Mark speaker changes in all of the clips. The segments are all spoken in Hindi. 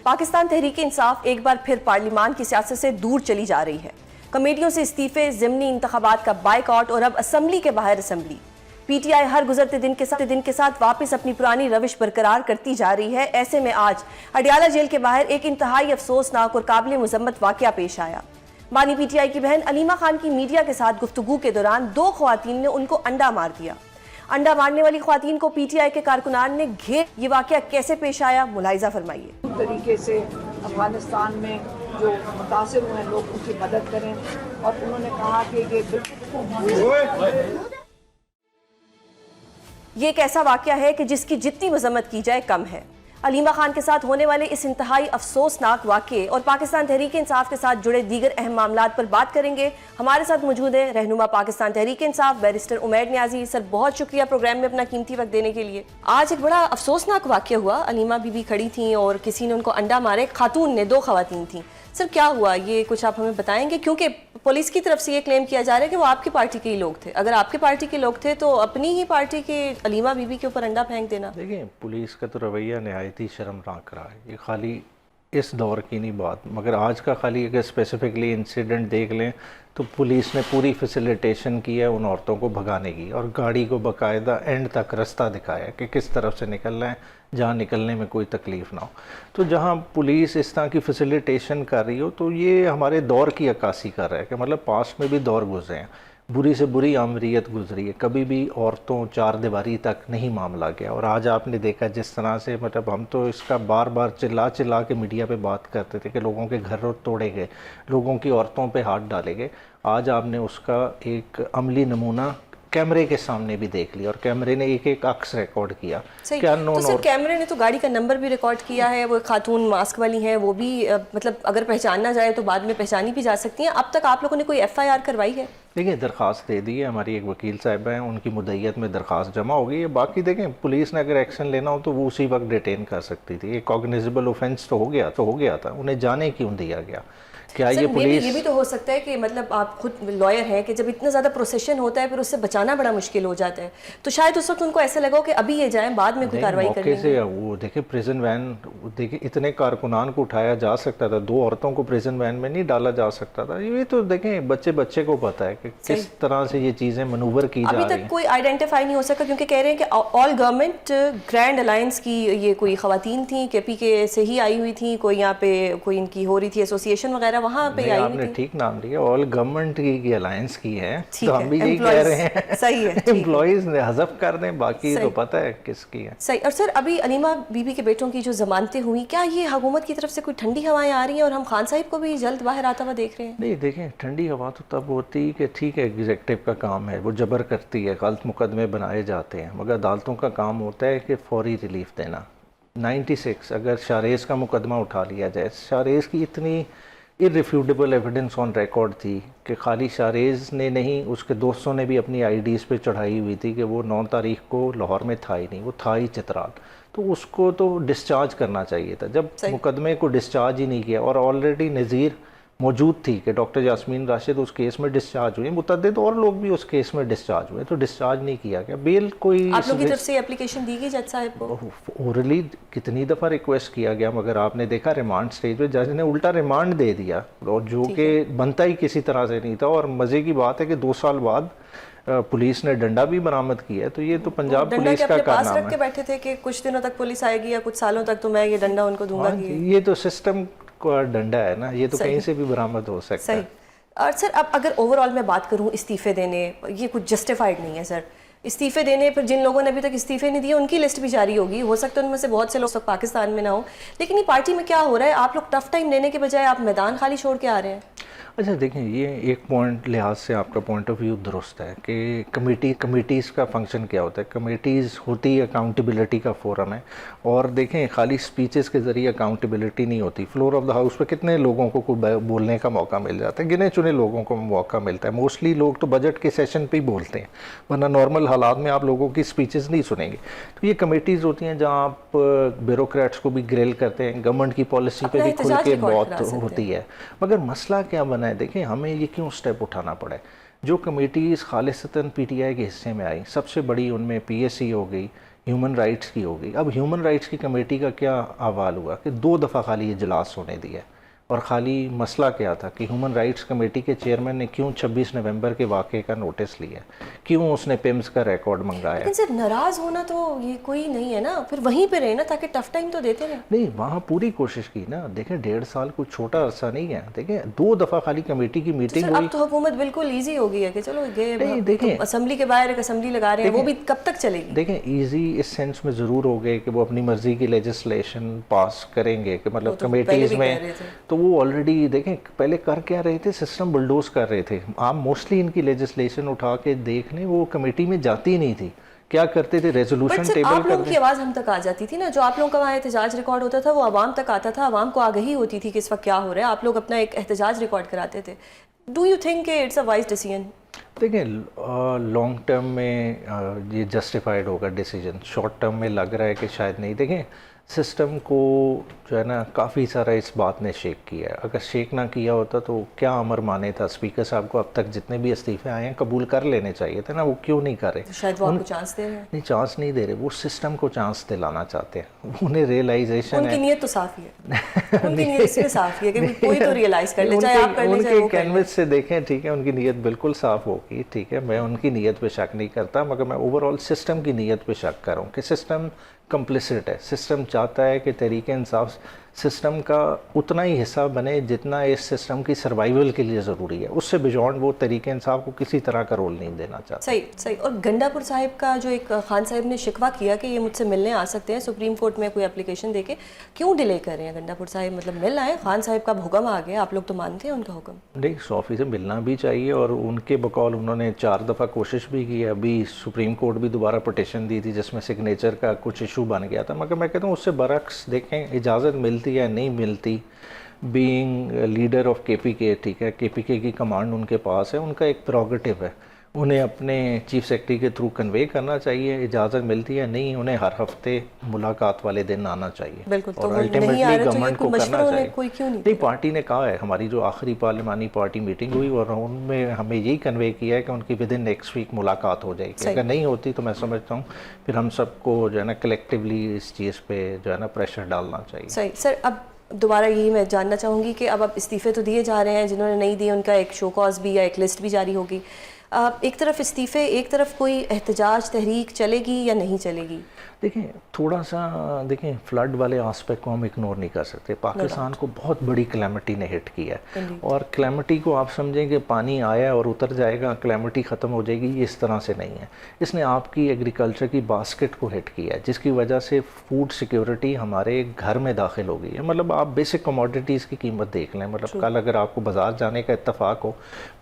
Speaker 1: पाकिस्तान तहरीक इंसाफ एक बार फिर पार्लिमान की सियासत से दूर चली जा रही है। कमेटियों से इस्तीफे, ज़िमनी इंतखाबात का बाइकआउट और अब असम्बली के बाहर असम्बली। पीटीआई हर गुजरते दिन के साथ वापस अपनी पुरानी रविश बरकरार करती जा रही है। ऐसे में आज अडियाला जेल के बाहर एक इंतहाई अफसोसनाक और काबिल मुजम्मत वाकया पेश आया। बानी पीटीआई की बहन अलीमा खान की मीडिया के साथ गुफ्तगू के दौरान दो ख्वातीन ने उनको अंडा मार दिया। अंडा मारने वाली ख्वातीन को पीटीआई के कारकुनान ने घेर। ये वाकया कैसे पेश आया, मुलाहिजा फरमाइए।
Speaker 2: तरीके से अफगानिस्तान में जो मुतासिर हुए लोग उनकी मदद करें, और उन्होंने कहा कि ये बिल्कुल
Speaker 1: ये एक ऐसा वाकया है कि जिसकी जितनी मजम्मत की जाए कम है। अलीमा खान के साथ होने वाले इस इंतहाई अफसोसनाक वाक़े और पाकिस्तान तहरीक इंसाफ के साथ जुड़े दीगर अहम मामलात पर बात करेंगे। हमारे साथ मौजूद है रहनुमा पाकिस्तान तहरीक इंसाफ बैरिस्टर उमैर नियाजी। सर, बहुत शुक्रिया प्रोग्राम में अपना कीमती वक्त देने के लिए। आज एक बड़ा अफसोसनाक वाक़या हुआ। अलीमा बीबी खड़ी थी और किसी ने उनको अंडा मारे, खातून ने, दो खवातीन थी। सर, क्या हुआ, ये कुछ आप हमें बताएंगे? क्योंकि पुलिस की तरफ से ये क्लेम किया जा रहा है कि वो आपकी पार्टी के ही लोग थे। अगर आपकी पार्टी के लोग थे तो अपनी ही पार्टी के अलीमा बीबी के ऊपर अंडा फेंक देना।
Speaker 3: देखिए, पुलिस का तो रवैया नहायत ही शर्मनाक रहा है। ये खाली इस दौर की नहीं बात, मगर आज का खाली अगर स्पेसिफिकली इंसिडेंट देख लें तो पुलिस ने पूरी फैसिलिटेशन की है उन औरतों को भगाने की, और गाड़ी को बाकायदा एंड तक रास्ता दिखाया कि किस तरफ से निकलना है जहाँ निकलने में कोई तकलीफ़ ना हो। तो जहाँ पुलिस इस तरह की फैसिलिटेशन कर रही हो तो ये हमारे दौर की अक्कासी कर रहा है कि मतलब पास्ट में भी दौर गुजरे हैं, बुरी से बुरी आमरीत गुजरी है, कभी भी औरतों चार दीवारी तक नहीं मामला गया। और आज आपने देखा जिस तरह से, मतलब हम तो इसका बार बार चिल्ला चिल्ला के मीडिया पे बात करते थे कि लोगों के घर तोड़े गए, लोगों की औरतों पे हाथ डाले गए। आज आपने उसका एक अमली नमूना कैमरे के सामने भी देख लिया, और कैमरे ने एक एक अक्स रिकॉर्ड किया।
Speaker 1: क्या तो सर, कैमरे ने तो गाड़ी का नंबर भी रिकॉर्ड किया है। वो खातून मास्क वाली हैं, वो भी मतलब अगर पहचानना जाए तो बाद में पहचानी भी जा सकती हैं। अब तक आप लोगों ने कोई एफआईआर करवाई है?
Speaker 3: देखिए, दरख्वास्त दे दी है, हमारी एक वकील साहिबा हैं, उनकी मुद्दईयत में दरख्वास्त जमा हो गई है। बाकी देखें, पुलिस ने अगर एक्शन लेना हो तो वो उसी वक्त डिटेन कर सकती थी। एक कॉग्निजेबल ऑफेंस तो हो गया था, उन्हें जाने क्यों दिया गया? क्या ये पुलिस,
Speaker 1: ये भी तो हो सकता है कि मतलब आप खुद लॉयर हैं कि जब इतना ज़्यादा प्रोसेशन होता है फिर उससे बचाना बड़ा मुश्किल हो जाता है, तो शायद उस वक्त उनको ऐसा लगा कि अभी ये जाएं, बाद में कोई कार्रवाई करनी है।
Speaker 3: वो देखे प्रिजन वैन, देखे इतने कारकुनान को उठाया जा सकता था, दो औरतों को प्रिजन वैन में नहीं डाला जा सकता था। ये तो देखें बच्चे को पता है कि किस तरह से ये चीज़ें मनूवर की जा रही हैं।
Speaker 1: अभी तक कोई आइडेंटिफाई नहीं हो सका, क्योंकि कह रहे हैं कि ऑल गवर्नमेंट ग्रैंड अलायंस की ये कोई खवातीन थी, केपीके से ही आई हुई थी, कोई यहाँ पे कोई इनकी हो रही थी एसोसिएशन वगैरह, वहाँ पे आई हुई थी।
Speaker 3: ठीक नाम लिया, ऑल गवर्नमेंट की अलायंस की है, तो हम भी यही कह रहे हैं।
Speaker 1: सही है,
Speaker 3: एम्प्लॉइज ने हज़फ कर दें, बाकी तो पता है किसकी है।
Speaker 1: सही। और सर, अभी अलीमा बीबी के बेटों की जो जमानतें हुई, क्या ये हुकूमत की तरफ से कोई ठंडी हवाएं आ रही हैं और हम खान साहिब को भी जल्द बाहर आता हुआ देख रहे हैं?
Speaker 3: नहीं, देखें, ठंडी हवा तो तब होती कि ठीक है एग्जीक्यूटिव का काम है, वो जबर करती है, गलत मुकदमे बनाए जाते हैं, मगर अदालतों का काम होता है कि फौरी रिलीफ देना। 96 अगर शारेज़ का मुकदमा उठा लिया जाए, शारेज़ की इतनी इररिफ्यूटेबल एविडेंस ऑन रिकॉर्ड थी कि खाली शारेज़ ने नहीं, उसके दोस्तों ने भी अपनी आईडीज़ पे चढ़ाई हुई थी कि वो 9 तारीख को लाहौर में था ही नहीं, वो था ही चित्राल। तो उसको तो डिस्चार्ज करना चाहिए था। जब मुकदमे को डिस्चार्ज ही नहीं किया, और ऑलरेडी नज़ीर मौजूद थी कि डॉक्टर यास्मीन राशिद उस केस में डिस्चार्ज हुए, मुतअद्दिद और लोग भी उस केस में डिस्चार्ज हुए, तो डिस्चार्ज नहीं किया गया। बेल कोई
Speaker 1: आप लोगों की तरफ से एप्लीकेशन दी गई जज साहब को?
Speaker 3: ओरली कितनी दफ़ा रिक्वेस्ट किया गया, मगर आपने देखा रिमांड स्टेज पे जज ने उल्टा रिमांड दे दिया, और जो कि बनता ही किसी तरह से नहीं था। और मज़े की बात है कि 2 साल बाद पुलिस ने डंडा भी बरामद किया है, तो ये तो पंजाब पुलिस का कारनामा है।
Speaker 1: रख के बैठे थे कि कुछ दिनों तक पुलिस आएगी या कुछ सालों तक तो मैं ये डंडा उनको दूंगा।
Speaker 3: ये तो सिस्टम का डंडा है ना, ये तो कहीं से भी बरामद हो सकता है।
Speaker 1: और सर, अब अगर ओवरऑल मैं बात करूं इस्तीफे देने, ये कुछ जस्टिफाइड नहीं है सर। इस्तीफे देने पर जिन लोगों ने अभी तक इस्तीफे नहीं दिए उनकी लिस्ट भी जारी होगी, हो सकता है उनमें से बहुत से लोग पाकिस्तान में ना हो, लेकिन ये पार्टी में क्या हो रहा है? आप लोग टफ टाइम लेने के बजाय आप मैदान खाली छोड़ के आ रहे हैं।
Speaker 3: अच्छा, देखें, ये एक पॉइंट लिहाज से आपका पॉइंट ऑफ व्यू दुरुस्त है कि कमेटीज़ का फंक्शन क्या होता है। कमेटीज़ होती अकाउंटेबिलिटी का फोरम है, और देखें खाली स्पीचेस के ज़रिए अकाउंटेबिलिटी नहीं होती। फ्लोर ऑफ द हाउस पे कितने लोगों को बोलने का मौका मिल जाता है, गिने चुने लोगों को मौका मिलता है। मोस्टली लोग तो बजट के सेशन पे ही बोलते हैं, वरना नॉर्मल हालात में आप लोगों की स्पीचेस नहीं सुनेंगे। तो ये कमेटीज़ होती हैं जहाँ आप ब्यूरोक्रेट्स को भी ग्रिल करते हैं, गवर्नमेंट की पॉलिसी पर भी खुल के बहुत होती है। मगर मसला क्या बना है, देखें हमें ये क्यों स्टेप उठाना पड़ा है। जो कमेटीज़ खालिसतन पीटीआई के हिस्से में आई, सबसे बड़ी उनमें पीएससी हो गई, ह्यूमन राइट्स की होगी। अब ह्यूमन राइट्स की कमेटी का क्या अहवाल हुआ कि 2 दफ़ा खाली इजलास होने दिया, और ख़ाली मसला क्या था कि ह्यूमन राइट्स कमेटी के चेयरमैन ने क्यों 26 नवंबर के वाक़े का नोटिस लिया, क्यों उसने पिम्स का रिकॉर्ड मंगाया।
Speaker 1: लेकिन सर नाराज़ होना तो ये कोई नहीं है ना, फिर वहीं पे रहे ना, ताकि टफ टाइम तो देते रहे।
Speaker 3: नहीं, वहाँ पूरी कोशिश की ना। देखें 1.5 साल कोई छोटा अरसा नहीं है। देखें 2 दफ़ा खाली कमेटी की मीटिंग
Speaker 1: सर
Speaker 3: हुई।
Speaker 1: अब तो हुकूमत बिल्कुल ईजी हो गई है कि चलो
Speaker 3: नहीं, देखें
Speaker 1: असेंबली के बाहर एक असेंबली लगा रहे हैं, वो भी कब तक चलेगी।
Speaker 3: देखें ईजी इस सेंस में ज़रूर हो गए कि वो अपनी मर्ज़ी की लेजिस्लेशन पास करेंगे कि मतलब
Speaker 1: तो पहले
Speaker 3: कमेटीज़
Speaker 1: भी कह
Speaker 3: में,
Speaker 1: रहे थे।
Speaker 3: तो वो ऑलरेडी देखें पहले कर क्या रहे थे, सिस्टम बुलडोज कर रहे थे। आप मोस्टली इनकी लेजिस्लेशन उठा के देख लें, वो कमेटी में जाती ही नहीं थी। क्या करते थे, रेजोल्यूशन
Speaker 1: बट सर
Speaker 3: टेबल
Speaker 1: आप लोगों
Speaker 3: करते।
Speaker 1: की आवाज़ हम तक आ जाती थी ना, जो आप लोगों का वहाँ एहतजाज रिकॉर्ड होता था वो आवाम तक आता था, आवाम को आगही होती थी कि इस वक्त क्या हो रहा है, आप लोग अपना एक एहतजाज रिकॉर्ड कराते थे। Do you think it's a wise decision?
Speaker 3: देखिए लॉन्ग टर्म में ये जस्टिफाइड होगा डिसीजन, शॉर्ट टर्म में लग रहा है कि शायद नहीं। देखें सिस्टम को जो है ना काफ़ी सारा इस बात ने शेक किया है। अगर शेक ना किया होता तो क्या अमर माने था स्पीकर साहब को अब तक जितने भी इस्तीफे आए हैं कबूल कर लेने चाहिए थे ना, वो क्यों नहीं कर रहे।
Speaker 1: तो शायद वो आपको चांस दे रहे हैं।
Speaker 3: नहीं, चांस नहीं दे रहे, वो सिस्टम को चांस दिलाना चाहते हैं। उन्हें रियलाइजेशन
Speaker 1: उनकी
Speaker 3: है,
Speaker 1: नीयत तो साफ ही है, उनकी नीयत इसमें साफ ही है कि कोई तो रियलाइज कर ले, चाहे आप कर ले चाहे वो
Speaker 3: उनके
Speaker 1: कर ले।
Speaker 3: कैनवस से देखें, ठीक है, उनकी नीयत बिल्कुल साफ होगी, ठीक है, मैं उनकी नीयत पे शक नहीं करता, मगर मैं ओवरऑल सिस्टम की नीयत पे शक कर रहा हूँ कि सिस्टम कंप्लिसिट है। सिस्टम चाहता है कि तहरीक इंसाफ सिस्टम का उतना ही हिस्सा बने जितना इस सिस्टम की सर्वाइवल के लिए ज़रूरी है, उससे बियॉन्ड वो तहरीक इंसाफ को किसी तरह का रोल नहीं देना चाहता।
Speaker 1: सही सही। और गंडापुर साहिब का जो एक खान साहिब ने शिकवा किया कि ये मुझसे मिलने आ सकते हैं सुप्रीम कोर्ट में कोई एप्लीकेशन देके, क्यों डिले कर रहे हैं गंडापुर साहिब? मतलब मिल आए, खान साहिब का हुक्म आ गया, आप लोग तो मानते हैं उनका हुक्म?
Speaker 3: नहीं, सॉफ़ी से मिलना भी चाहिए, और उनके बकौल उन्होंने 4 दफ़ा कोशिश भी की है। अभी सुप्रीम कोर्ट भी दोबारा पटिशन दी थी जिसमें सिग्नेचर का कुछ इशू बन गया था, मगर मैं कहता हूँ उससे बरक्स देखें इजाज़त मिलती है नहीं मिलती। बीइंग लीडर ऑफ केपीके, ठीक है, केपीके की कमांड उनके पास है, उनका एक प्रोगेटिव है, उन्हें अपने चीफ सेक्रेटरी के थ्रू कन्वे करना चाहिए। इजाज़त मिलती है नहीं, उन्हें हर हफ्ते मुलाकात वाले दिन आना चाहिए।
Speaker 1: बिल्कुल, तो
Speaker 3: और
Speaker 1: वो नहीं आ रहे तो ये
Speaker 3: गवर्नमेंट
Speaker 1: कोई
Speaker 3: को करना
Speaker 1: मशवरा
Speaker 3: चाहिए।
Speaker 1: कोई क्यों नहीं?
Speaker 3: नहीं, पार्टी ने कहा है, हमारी जो आखिरी पार्लिमानी पार्टी मीटिंग हुई और उनमें हमें यही कन्वे किया है कि उनकी विद इन नेक्स्ट वीक मुलाकात हो जाएगी। अगर नहीं होती तो मैं समझता हूँ फिर हम सबको जो है ना कलेक्टिवली इस चीज़ पे जो है ना प्रेशर डालना चाहिए।
Speaker 1: सही सर। अब दोबारा यही मैं जानना चाहूँगी कि अब इस्तीफ़े तो दिए जा रहे हैं, जिन्होंने नहीं दिए उनका एक शो कॉज भी या एक लिस्ट भी जारी होगी। एक तरफ इस्तीफ़े, एक तरफ कोई एहतजाज तहरीक चलेगी या नहीं चलेगी?
Speaker 3: देखें थोड़ा सा देखें फ्लड वाले आस्पेक्ट को हम इग्नोर नहीं कर सकते। पाकिस्तान को बहुत बड़ी क्लैमिटी ने हिट किया है, और क्लैमिटी को आप समझें कि पानी आया और उतर जाएगा, क्लैमिटी ख़त्म हो जाएगी, ये इस तरह से नहीं है। इसने आपकी एग्रीकल्चर की बास्केट को हिट किया है, जिसकी वजह से फूड सिक्योरिटी हमारे घर में दाखिल हो गई है। मतलब आप बेसिक कमोडिटीज़ की कीमत देख लें, मतलब कल अगर आपको बाज़ार जाने का इत्तफाक हो,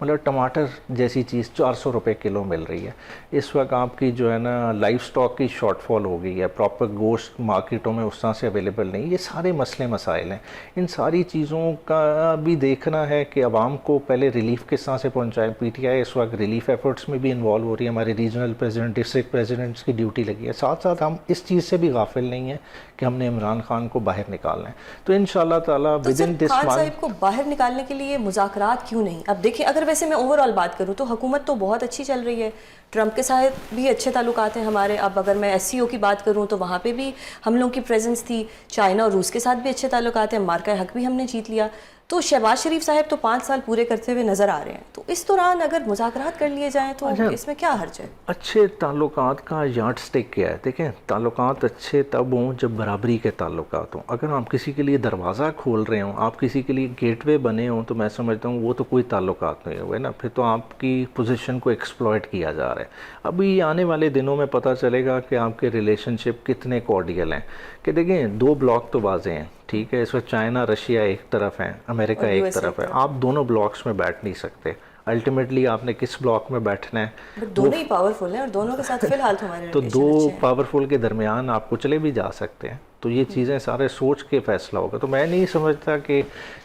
Speaker 3: मतलब टमाटर जैसी चीज़ 400 रुपये किलो मिल रही है। इस वक्त आपकी जो है ना लाइफ स्टॉक की शॉर्टफॉल हो गई है, प्रॉपर गोश्त मार्केटों में उस तरह से अवेलेबल नहीं। ये सारे मसले मसाइल हैं, इन सारी चीज़ों का भी देखना है कि आवाम को पहले रिलीफ किस तरह से पहुंचाएं। पीटीआई इस वक्त रिलीफ एफर्ट्स में भी इन्वॉल्व हो रही है, हमारे रीजनल प्रेसिडेंट, डिस्ट्रिक्ट प्रेसिडेंट्स की ड्यूटी लगी है। साथ साथ हम इस चीज़ से भी गाफिल नहीं है कि हमने इमरान खान को बाहर निकालना है। तो इंशाअल्लाह ताला with in this
Speaker 1: Khan Sahib को बाहर निकालने के लिए मुज़ाकरात क्यों नहीं? अब देखिए, अगर वैसे मैं ओवरऑल बात करूँ तो हुकूमत तो बहुत अच्छी चल रही है, ट्रंप के साथ भी अच्छे ताल्लुकात हैं हमारे। अब अगर मैं SCO की बात करूं तो वहाँ पे भी हम लोगों की प्रेजेंस थी, चाइना और रूस के साथ भी अच्छे ताल्लुकात हैं, मार्का हक भी हमने जीत लिया। तो शहबाज शरीफ साहब तो 5 साल पूरे करते हुए नज़र आ रहे हैं, तो इस दौरान अगर मुज़ाकरात कर लिए जाएँ तो इसमें क्या हर्ज है?
Speaker 3: अच्छे ताल्लुकात का यार्ड स्टिक क्या है? देखें ताल्लुकात अच्छे तब हों जब बराबरी के ताल्लुकात हों। अगर आप किसी के लिए दरवाज़ा खोल रहे हों, आप किसी के लिए गेटवे बने हों, तो मैं समझता हूँ वो तो कोई ताल्लुकात नहीं हुए ना, फिर तो आपकी पोजीशन को एक्सप्लॉइट किया जा रहा है। अभी आने वाले दिनों में पता चलेगा कि आपके रिलेशनशिप कितने कॉर्डियल हैं। कि देखें 2 ब्लॉक तो वाज़े हैं, ठीक है, इस वक्त चाइना रशिया एक तरफ है, अमेरिका एक तरफ है, आप दोनों ब्लॉक्स में बैठ नहीं सकते। अल्टीमेटली आपने किस ब्लॉक में बैठना है?
Speaker 1: बट दोनों ही पावरफुल हैं और दोनों के साथ फिलहाल हमारे
Speaker 3: तो 2 पावरफुल के दरमियान आप कुचले भी जा सकते हैं। तो ये चीज़ें सारे सोच के फैसला होगा। तो मैं नहीं समझता कि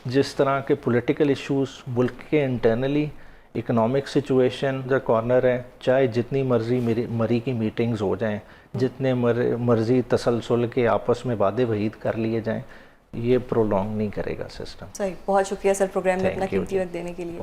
Speaker 3: जिस तरह के पॉलिटिकल इश्यूज़ मुल्क के internally, economic situation the corner है, चाहे जितनी मर्जी मरी की मीटिंग्स हो जाएं, जितने मर्जी तसलसल के आपस में वादे वहीद कर लिए जाएं, ये प्रोलॉन्ग नहीं करेगा सिस्टम।
Speaker 1: सही। बहुत शुक्रिया सर प्रोग्राम में अपना कीमती वक्त देने के लिए।